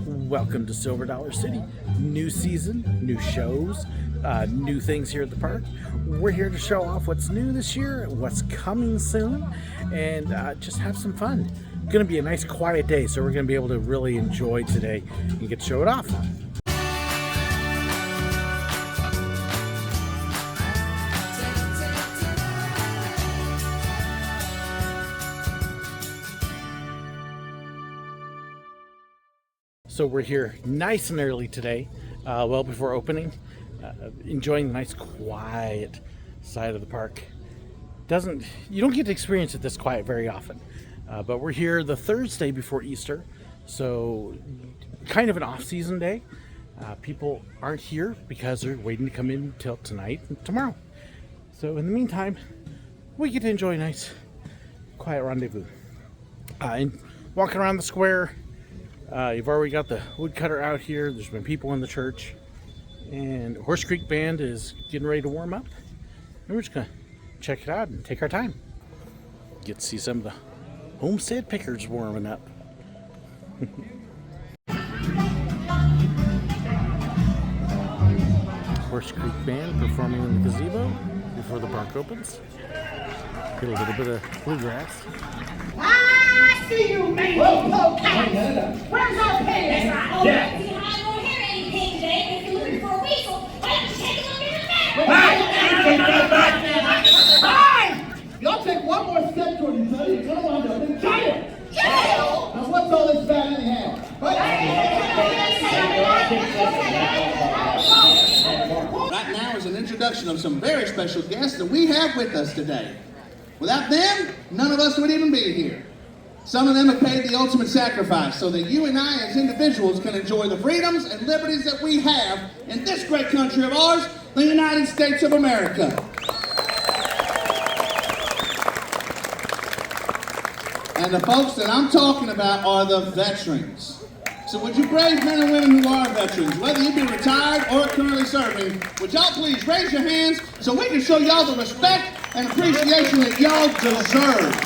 Welcome to Silver Dollar City. New season, new shows, new things here at the park. We're here to show off what's new this year, what's coming soon, and just have some fun. It's going to be a nice quiet day, so we're going to be able to really enjoy today and get to show it off. So we're here nice and early today, well before opening, enjoying the nice quiet side of the park. You don't get to experience it this quiet very often, but we're here the Thursday before Easter, so kind of an off-season day. People aren't here because they're waiting to come in till tonight and tomorrow. So in the meantime, we get to enjoy a nice quiet rendezvous. And walking around the square, you've already got the woodcutter out here. There's been people in the church, and Horse Creek Band is getting ready to warm up. And we're just gonna check it out and take our time. Get to see some of the homestead pickers warming up. Horse Creek Band performing in the gazebo before the park opens. Get a little bit of bluegrass. I see you, man. Whoa, cows. Where's our pants? Yeah. See, I don't hear anything today. If you're looking for a weasel, why don't you take a look in the back? Hey! Y'all take one more step toward each other, you're gonna wind up in jail. Jail? Now what's all this about anyhow? Right now is an introduction of some very special guests that we have with us today. Without them, none of us would even be here. Some of them have paid the ultimate sacrifice so that you and I as individuals can enjoy the freedoms and liberties that we have in this great country of ours, the United States of America. And the folks that I'm talking about are the veterans. So would you brave men and women who are veterans, whether you be retired or currently serving, would y'all please raise your hands so we can show y'all the respect and appreciation that y'all deserve.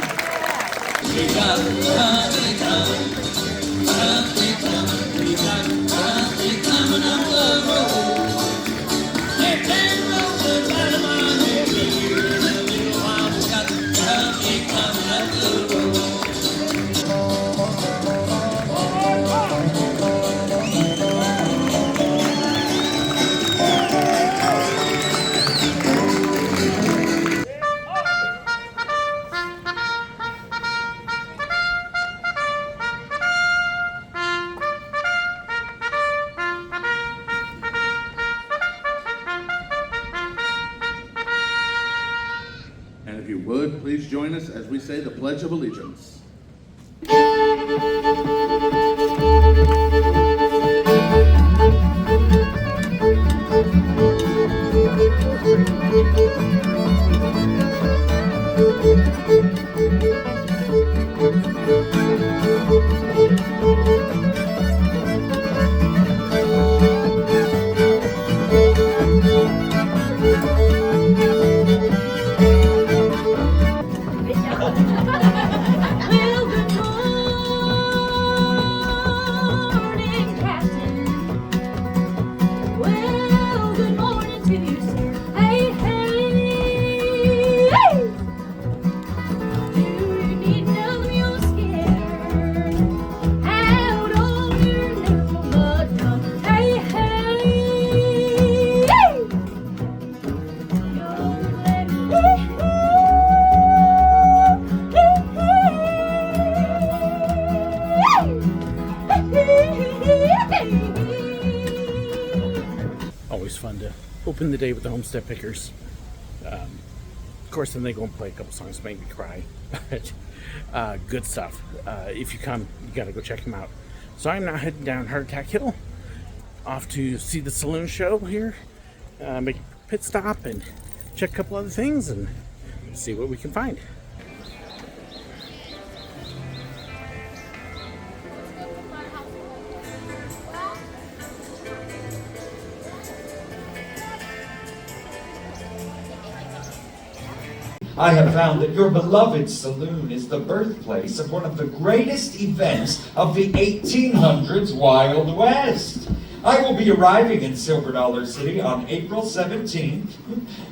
And if you would, please join us as we say the Pledge of Allegiance. Always fun to open the day with the homestead pickers. Of course, then they go and play a couple songs to make me cry. But good stuff. If you come, you gotta go check them out. So I'm now heading down Heart Attack Hill, off to see the saloon show here, make a pit stop and check a couple other things and see what we can find. I have found that your beloved saloon is the birthplace of one of the greatest events of the 1800s Wild West. I will be arriving in Silver Dollar City on April 17th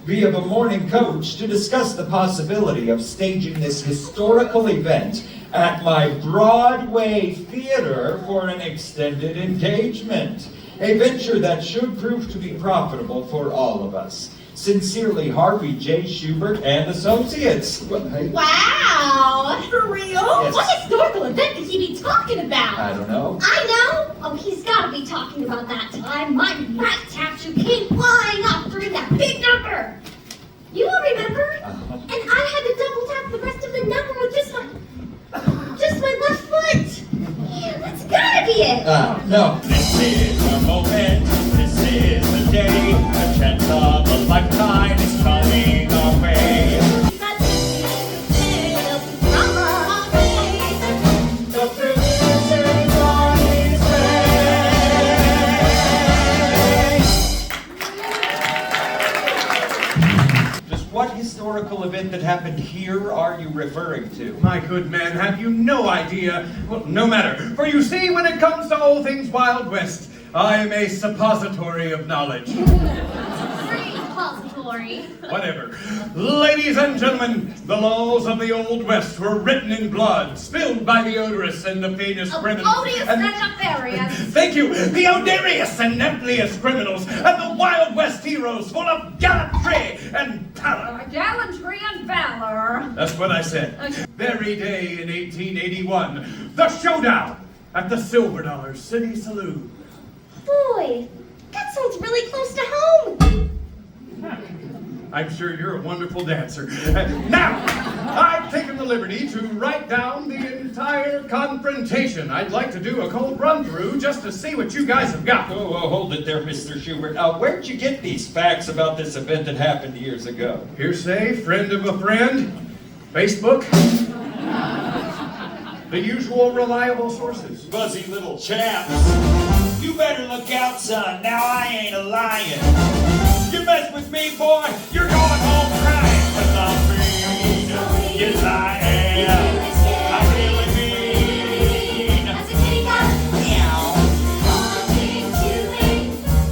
via the morning coach to discuss the possibility of staging this historical event at my Broadway theater for an extended engagement. A venture that should prove to be profitable for all of us. Sincerely, Harvey J. Schubert and Associates. Wow! For real? Yes. What historical event could he be talking about? I don't know. I know! Oh, he's gotta be talking about that time my rat statue came flying up during that big number! You all remember? And I had to double tap the rest of the number with just my left foot! Yeah, that's gotta be it! No. This is the moment, this is the day, the chance of a lifetime is coming our way. The producer's on his way. Just what historical event that happened here are you referring to? My good man, have you no idea? Well, no matter. For you see, when it comes to all things Wild West, I am a suppository of knowledge. Repository. Whatever. Ladies and gentlemen, the laws of the Old West were written in blood, spilled by the odorous and nefarious criminals. Odious and nefarious. Thank you! The odorious and nefarious criminals, and the Wild West heroes full of gallantry and talent. Gallantry and valor. That's what I said. Very day in 1881, the showdown at the Silver Dollar City Saloon. Boy, that sounds really close to home. I'm sure you're a wonderful dancer. Now, I've taken the liberty to write down the entire confrontation. I'd like to do a cold run-through just to see what you guys have got. Oh, hold it there, Mr. Schubert. Where'd you get these facts about this event that happened years ago? Hearsay, friend of a friend, Facebook, the usual reliable sources. Fuzzy little chaps. You better look out, son. Now I ain't a lion. You mess with me, boy, you're going home crying. 'Cause I'm mean. Yes, I am. I really mean. As a kitty cat, Meow. walking, chewing,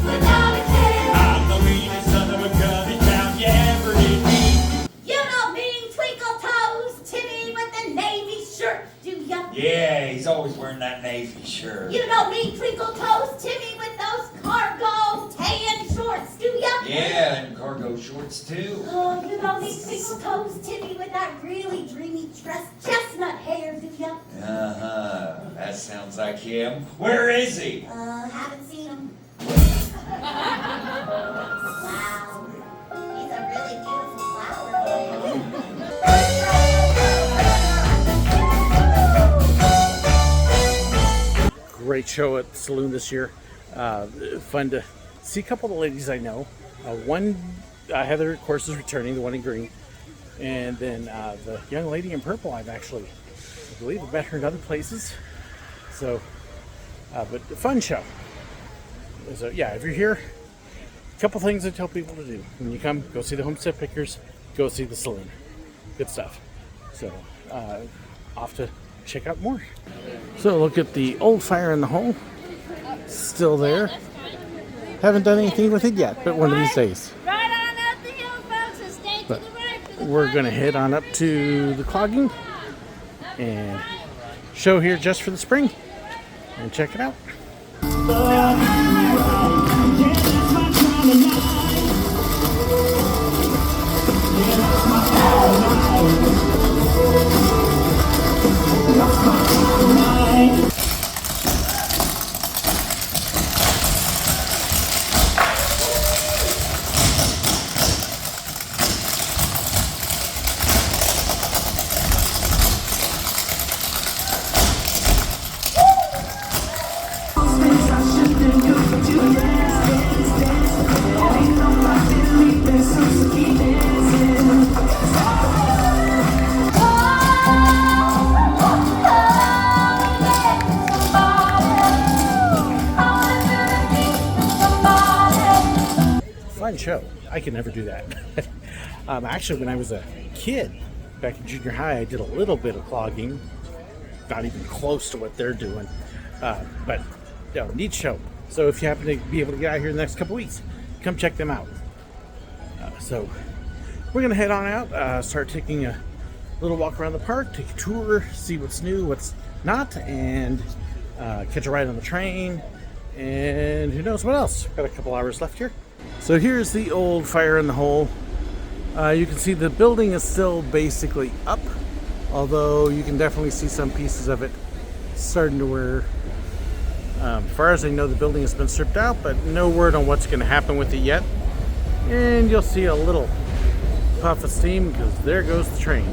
without a care. I'm the meanest son of a gun in town you ever did meet. You don't mean Twinkle Toes Timmy with the navy shirt, do ya? Yeah, he's always wearing that navy shirt. You don't mean Twinkle Toes Timmy with those cargo tan shorts, do ya? Yeah, and cargo shorts too. Oh, you don't mean Twinkle Toes Timmy with that really dreamy chestnut hair, do ya? Uh-huh. That sounds like him. Where is he? Haven't seen him. Wow. He's a really beautiful flower. Great show at the saloon this year. Fun to see a couple of the ladies I know. One, Heather, of course, is returning, the one in green. And then the young lady in purple, I believe I've met her in other places. So, but a fun show. So, yeah, if you're here, a couple things I tell people to do. When you come, go see the Homestead Pickers, go see the saloon. Good stuff. So, off to check out more. So, look at the old fire in the hole. Still there. Haven't done anything with it yet, but one of these days. Right on up the hill, folks, and stay to But the right for the we're gonna head on up to the clogging and show here just for the spring and check it out. Fun show. I could never do that. Actually, when I was a kid, back in junior high, I did a little bit of clogging. Not even close to what they're doing. But, neat show. So if you happen to be able to get out here in the next couple weeks, come check them out. So we're going to head on out, start taking a little walk around the park, take a tour, see what's new, what's not, and catch a ride on the train, and who knows what else. Got a couple hours left here. So here's the old fire in the hole. You can see the building is still basically up, although you can definitely see some pieces of it starting to wear. As far as I know, the building has been stripped out, but no word on what's going to happen with it yet. And you'll see a little puff of steam because there goes the train.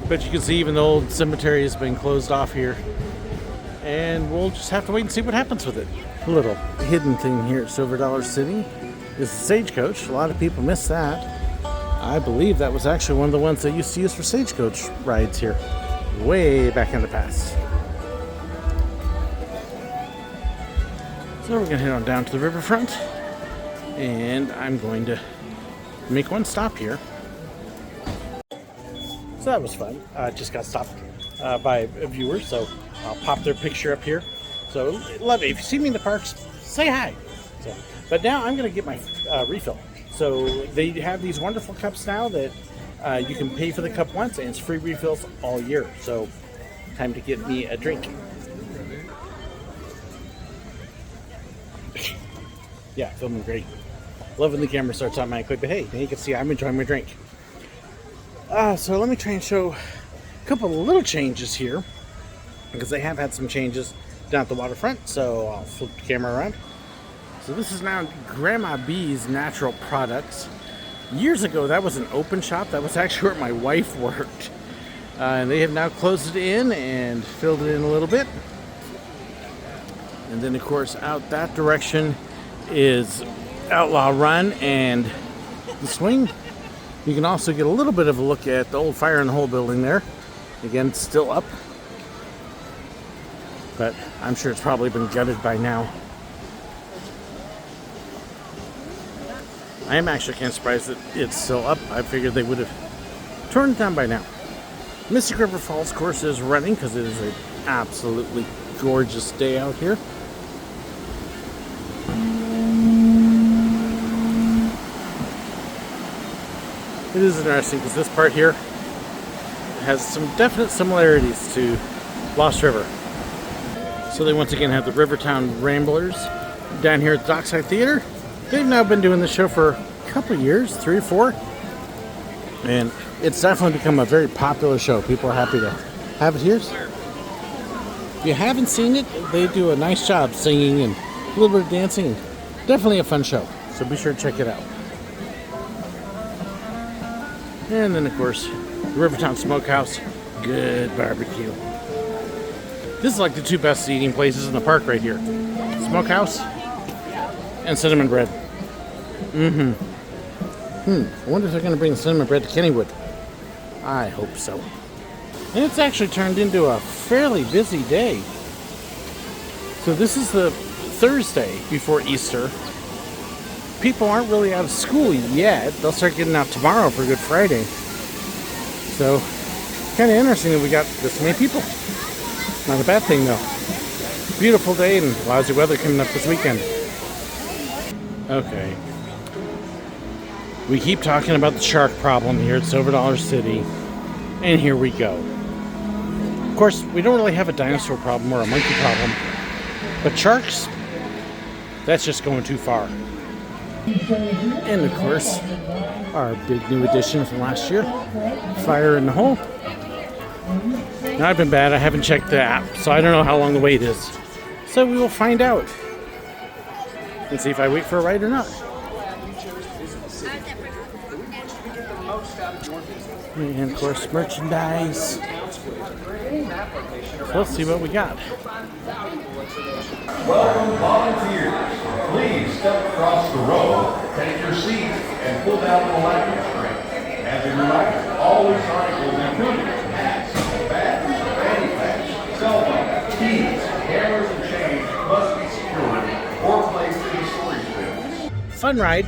But you can see even the old cemetery has been closed off here. And we'll just have to wait and see what happens with it. A little hidden thing here at Silver Dollar City is the stagecoach. A lot of people miss that. I believe that was actually one of the ones they used to use for stagecoach rides here way back in the past. So we're going to head on down to the riverfront, and I'm going to make one stop here. So that was fun. Just got stopped by a viewer, so I'll pop their picture up here. So love it. If you see me in the parks, say hi. So, but now I'm going to get my refill. So they have these wonderful cups now that you can pay for the cup once, and it's free refills all year. So time to get me a drink. Yeah, filming great. Loving the camera starts automatically, but hey, now you can see I'm enjoying my drink. So let me try and show a couple of little changes here, because they have had some changes down at the waterfront. So I'll flip the camera around. So this is now Grandma B's Natural Products. Years ago, that was an open shop. That was actually where my wife worked. And they have now closed it in and filled it in a little bit. And then, of course, out that direction is Outlaw Run and the Swing. You can also get a little bit of a look at the old Fire in the Hole building there. Again, it's still up. But I'm sure it's probably been gutted by now. I am actually kind of surprised that it's still up. I figured they would have torn it down by now. Mystic River Falls course is running because it is an absolutely gorgeous day out here. It is interesting because this part here has some definite similarities to Lost River. So they once again have the Rivertown Ramblers down here at the Dockside Theater. They've now been doing the show for a couple of years, 3 or 4. And it's definitely become a very popular show. People are happy to have it here. If you haven't seen it, they do a nice job singing and a little bit of dancing. Definitely a fun show. So be sure to check it out. And then, of course, the Rivertown Smokehouse. Good barbecue. This is like the 2 best eating places in the park right here. Smokehouse and cinnamon bread. I wonder if they're going to bring the cinnamon bread to Kennywood. I hope so. And it's actually turned into a fairly busy day. So this is the Thursday before Easter. People aren't really out of school yet. They'll start getting out tomorrow for Good Friday. So, kind of interesting that we got this many people. Not a bad thing though. Beautiful day and lousy weather coming up this weekend. Okay. We keep talking about the shark problem here at Silver Dollar City, and here we go. Of course, we don't really have a dinosaur problem or a monkey problem, but sharks, that's just going too far. And of course, our big new addition from last year, Fire in the Hole. Now, I've been bad, I haven't checked the app, so I don't know how long the wait is. So we will find out and see if I wait for a ride or not. And of course, merchandise. So let's see what we got. Welcome, volunteers. Please step across the row, take your seats, and pull down the landing string. As a reminder, all these articles, including hats, bags, fanny packs, cell phones, keys, cameras, and change, must be secured or placed in storage bins. fun ride.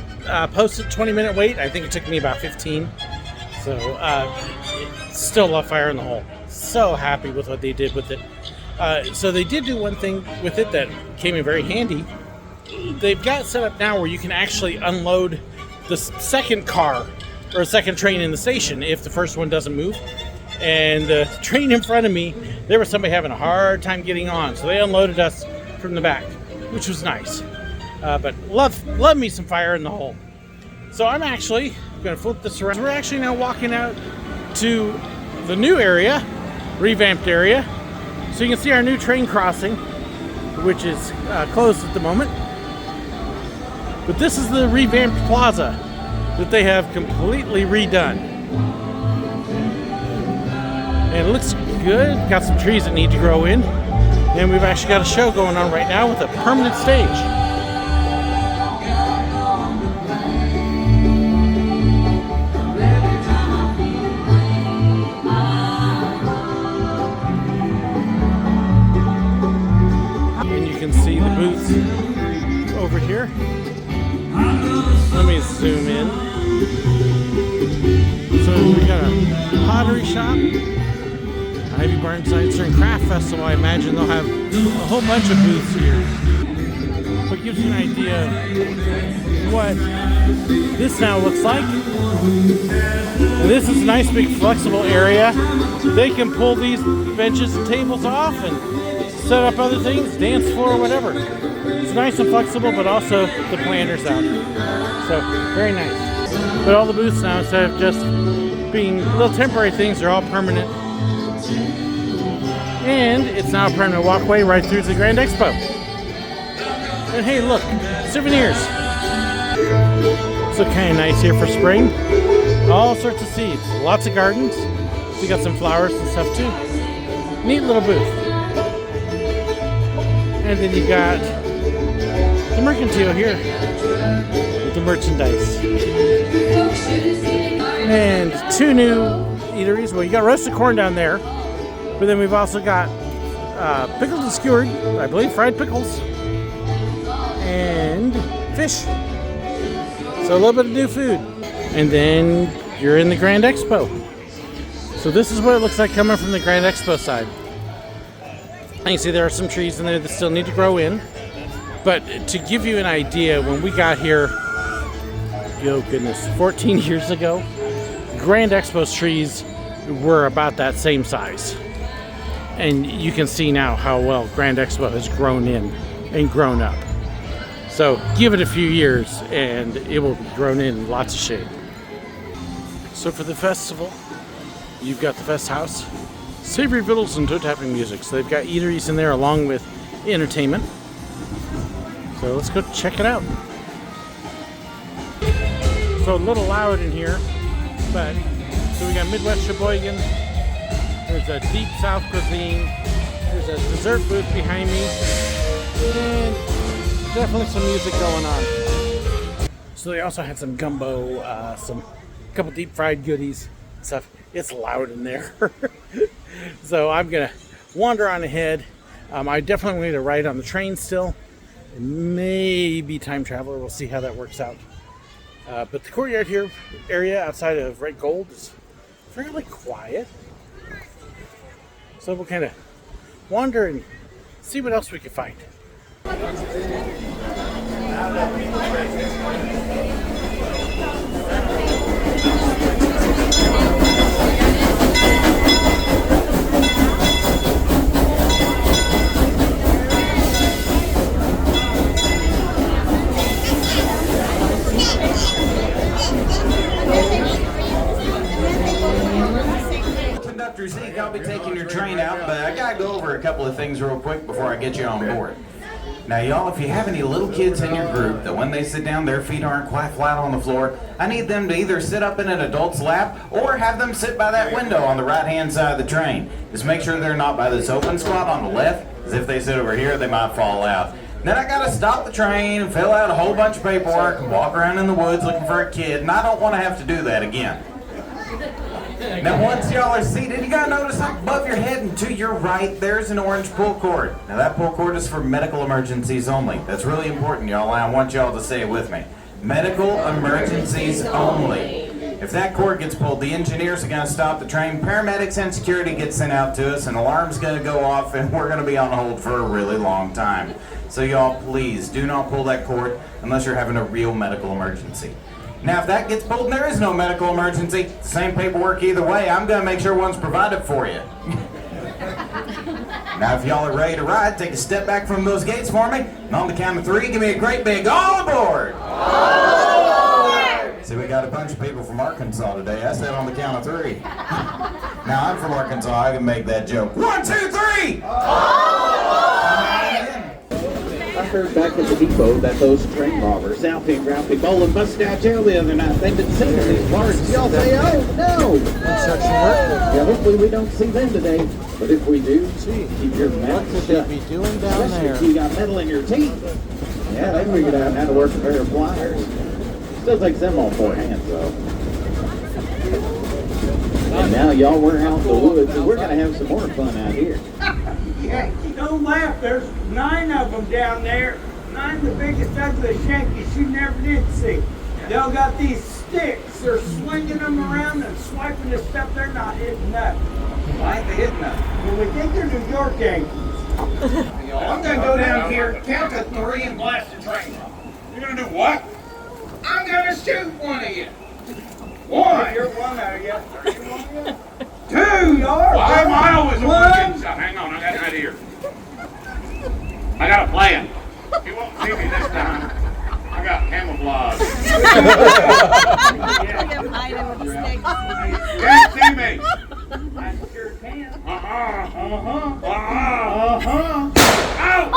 Posted 20-minute wait. I think it took me about 15. So still love Fire in the Hole. So happy with what they did with it. So they did do one thing with it that came in very handy. They've got set up now where you can actually unload the second car or second train in the station if the first one doesn't move. And the train in front of me, there was somebody having a hard time getting on, so they unloaded us from the back, which was nice. But love me some Fire in the Hole. So I'm actually going to flip this around. We're actually now walking out to the new area, revamped area. So you can see our new train crossing, which is closed at the moment. But this is the revamped plaza that they have completely redone. And it looks good. Got some trees that need to grow in. And we've actually got a show going on right now with a permanent stage. And you can see the booths over here. Let me zoom in. So we got a pottery shop, Ivy Barnside and Craft Festival. I imagine they'll have a whole bunch of booths here. But it gives you an idea of what this now looks like. And this is a nice big flexible area. They can pull these benches and tables off and set up other things, dance floor, whatever. It's nice and flexible, but also the planters out. So, very nice. But all the booths now, instead of just being little temporary things, they're all permanent. And it's now a permanent walkway right through to the Grand Expo. And hey, look, souvenirs. So kind of nice here for spring. All sorts of seeds, lots of gardens. We got some flowers and stuff too. Neat little booth. And then you got the mercantile here with the merchandise. And two new eateries. Well, you got roasted corn down there, but then we've also got pickled and skewered, I believe, fried pickles, and fish. So a little bit of new food. And then you're in the Grand Expo. So this is what it looks like coming from the Grand Expo side. And you see there are some trees in there that still need to grow in. But to give you an idea, when we got here, oh goodness, 14 years ago, Grand Expo's trees were about that same size. And you can see now how well Grand Expo has grown in and grown up. So give it a few years and it will be grown in lots of shape. So for the festival, you've got the Fest House, savory vittles and toe-tapping music. So they've got eateries in there along with entertainment. So let's go check it out. So a little loud in here, but so we got Midwest Sheboygan. There's a deep South cuisine. There's a dessert booth behind me, and definitely some music going on. So they also had some gumbo, a couple deep fried goodies, stuff. It's loud in there. So I'm gonna wander on ahead. I definitely need to ride on the train still. Maybe time traveler. We'll see how that works out. But the courtyard here area outside of Red Gold is fairly quiet. So we'll kind of wander and see what else we can find. Conductor Zeke, I'll be taking your train out, but I gotta go over a couple of things real quick before I get you on board. Now y'all, if you have any little kids in your group that when they sit down their feet aren't quite flat on the floor, I need them to either sit up in an adult's lap or have them sit by that window on the right hand side of the train. Just make sure they're not by this open spot on the left, because if they sit over here they might fall out. Then I gotta stop the train and fill out a whole bunch of paperwork and walk around in the woods looking for a kid, and I don't want to have to do that again. Now once y'all are seated, you gotta notice up above your head and to your right, there's an orange pull cord. Now that pull cord is for medical emergencies only. That's really important, y'all, and I want y'all to say it with me. Medical emergencies only. If that cord gets pulled, the engineers are going to stop the train, paramedics and security get sent out to us, an alarm's going to go off, and we're going to be on hold for a really long time. So y'all, please do not pull that cord unless you're having a real medical emergency. Now, if that gets pulled and there is no medical emergency, same paperwork either way, I'm going to make sure one's provided for you. Now, if y'all are ready to ride, take a step back from those gates for me, and on the count of 3, give me a great big all aboard! See, we got a bunch of people from Arkansas today. I said on the count of 3. Now, I'm from Arkansas. I can make that joke. 1, 2, 3! I heard back at the depot that those train robbers, Southie and Ralphie Bowling, busted out jail the other night. They've been singing these bars. Y'all say, oh, no! Construction work. Yeah, hopefully we don't see them today. But if we do, keep your mouth What shut. could they be doing down Especially there? if you got metal in your teeth. Yeah, they figured out how to work a pair of pliers. Still takes them all 4 hands, though. And now y'all, we're out in the woods, and we're going to have some more fun out here. Yeah, don't laugh. There's 9 of them down there. 9 the biggest, ugliest Yankees you never did see. They all got these sticks. They're swinging them around and swiping the stuff. They're not hitting nothing. Why ain't they hitting nothing? Well, we think they're New York Yankees. I'm gonna go down here, count to 3, and blast the train. You're gonna do what? I'm gonna shoot one of you. One. You're one of you. 2. Why am I always the one One. getting shot? Hang on, I got an idea. I got a plan. You won't see me this time. I got camouflage. Can't see me. I sure can. Ow!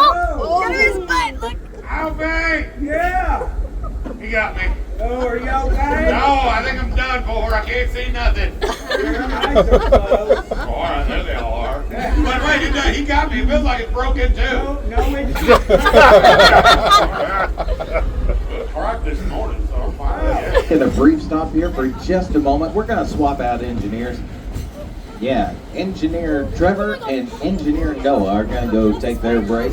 Oh, Get his butt, look. Ow, bang! yeah. He got me. Oh, are you okay? No, I think I'm done for. I can't see nothing. Your eyes are closed. All right, there they all are. But wait, he got me. It feels like it's broken too. No, it's Parked this morning, so I'm fine. Hit a brief stop here for just a moment. We're going to swap out engineers. Yeah, Engineer Trevor and Engineer Noah are going to go take their break.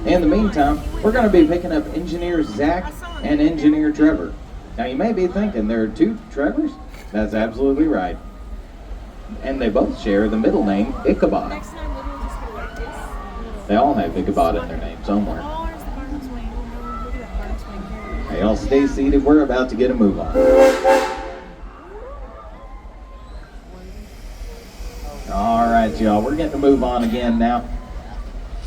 In the meantime, we're going to be picking up Engineer Zach and Engineer Trevor. Now, you may be thinking there are 2 Trevors. That's absolutely right. And they both share the middle name, Ichabod. They all have Ichabod in their name somewhere. Hey, y'all stay seated. We're about to get a move on. All right, y'all. We're getting a move on again now.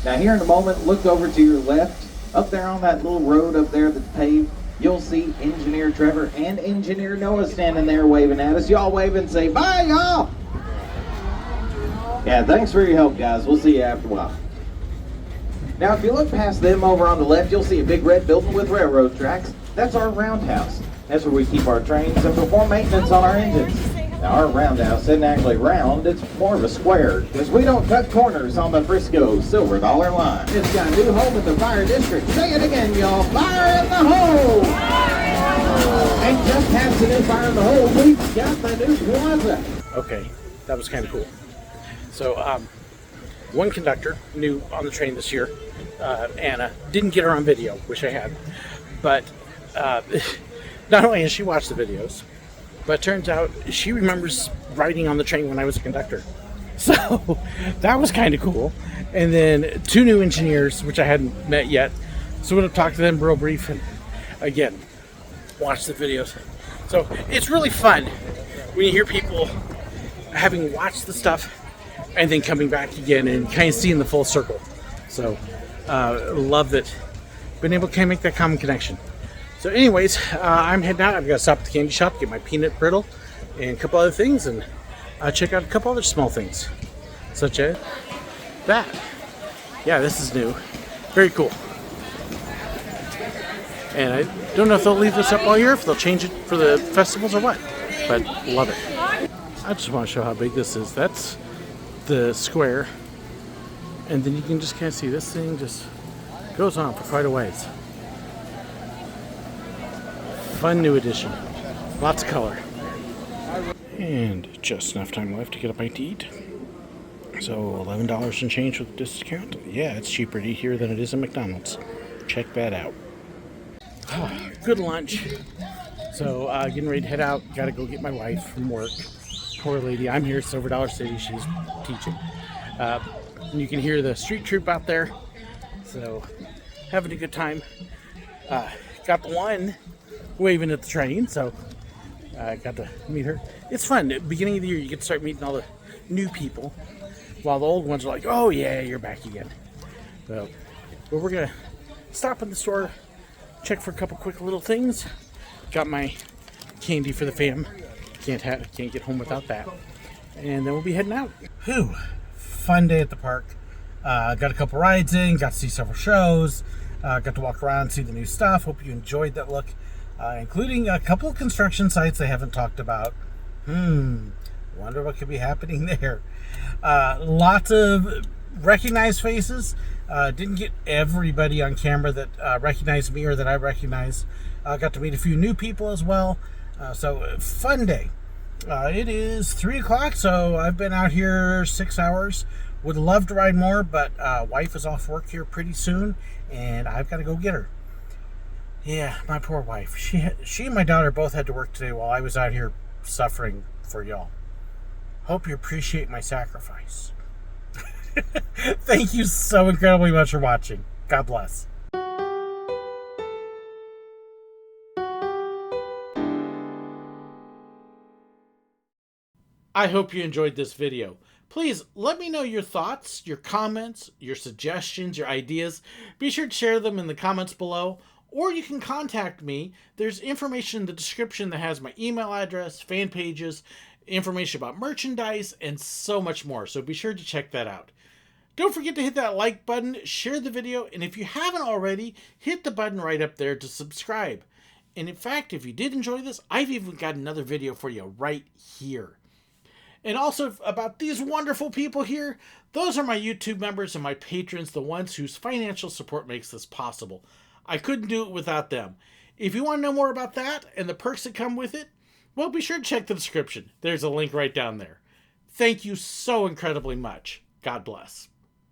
Now, here in a moment, look over to your left. Up there on that little road up there that's paved, you'll see Engineer Trevor and Engineer Noah standing there waving at us. Y'all wave and say, bye, y'all. Yeah, thanks for your help, guys. We'll see you after a while. Now, if you look past them over on the left, you'll see a big red building with railroad tracks. That's our roundhouse. That's where we keep our trains and perform maintenance on our engines. Now, our roundhouse isn't actually round, it's more of a square, because we don't cut corners on the Frisco Silver Dollar Line. It's got a new home in the fire district. Say it again, y'all. Fire in the hole! And just past the new fire in the hole, we've got the new plaza. Okay, that was kind of cool. So, one conductor new on the train this year, Anna, didn't get her on video, wish I had, but not only has she watched the videos, but turns out she remembers riding on the train when I was a conductor. So that was kind of cool. And then 2 new engineers, which I hadn't met yet. So I'm going to talk to them real brief and again, watch the videos. So it's really fun when you hear people having watched the stuff and then coming back again and kind of seeing the full circle. So love that, been able to kind of make that common connection. So anyways, I'm heading out. I've got to stop at the candy shop, get my peanut brittle and a couple other things, and check out a couple other small things, such as that. Yeah, this is new. Very cool. And I don't know if they'll leave this up all year, if they'll change it for the festivals or what, but love it. I just want to show how big this is. That's the square, and then you can just kind of see this thing just goes on for quite a ways. Fun new addition. Lots of color. And just enough time left to get a bite to eat. So $11 and change with discount. Yeah, it's cheaper to eat here than it is at McDonald's. Check that out. good lunch. So getting ready to head out. Got to go get my wife from work. Poor lady. I'm here at Silver Dollar City. She's teaching. And you can hear the street troop out there. So having a good time. Got the one waving at the train. So I got to meet her. It's fun. At the beginning of the year, you get to start meeting all the new people. While the old ones are like, oh yeah, you're back again. So, but we're going to stop in the store. Check for a couple quick little things. Got my candy for the fam. Can't get home without that. And then we'll be heading out. Whew. Fun day at the park. Got a couple rides in. Got to see several shows. Got to walk around, see the new stuff. Hope you enjoyed that look. Including a couple of construction sites I haven't talked about. Wonder what could be happening there. Lots of recognized faces. Didn't get everybody on camera that recognized me or that I recognize. Got to meet a few new people as well. So fun day. It is 3 o'clock, so I've been out here 6 hours. Would love to ride more, but wife is off work here pretty soon, and I've got to go get her. Yeah, my poor wife. She and my daughter both had to work today while I was out here suffering for y'all. Hope you appreciate my sacrifice. Thank you so incredibly much for watching. God bless. I hope you enjoyed this video. Please let me know your thoughts, your comments, your suggestions, your ideas. Be sure to share them in the comments below, or you can contact me. There's information in the description that has my email address, fan pages, information about merchandise, and so much more. So be sure to check that out. Don't forget to hit that like button, share the video, and if you haven't already, hit the button right up there to subscribe. And in fact, if you did enjoy this, I've even got another video for you right here. And also about these wonderful people here, those are my YouTube members and my patrons, the ones whose financial support makes this possible. I couldn't do it without them. If you want to know more about that and the perks that come with it, well, be sure to check the description. There's a link right down there. Thank you so incredibly much. God bless.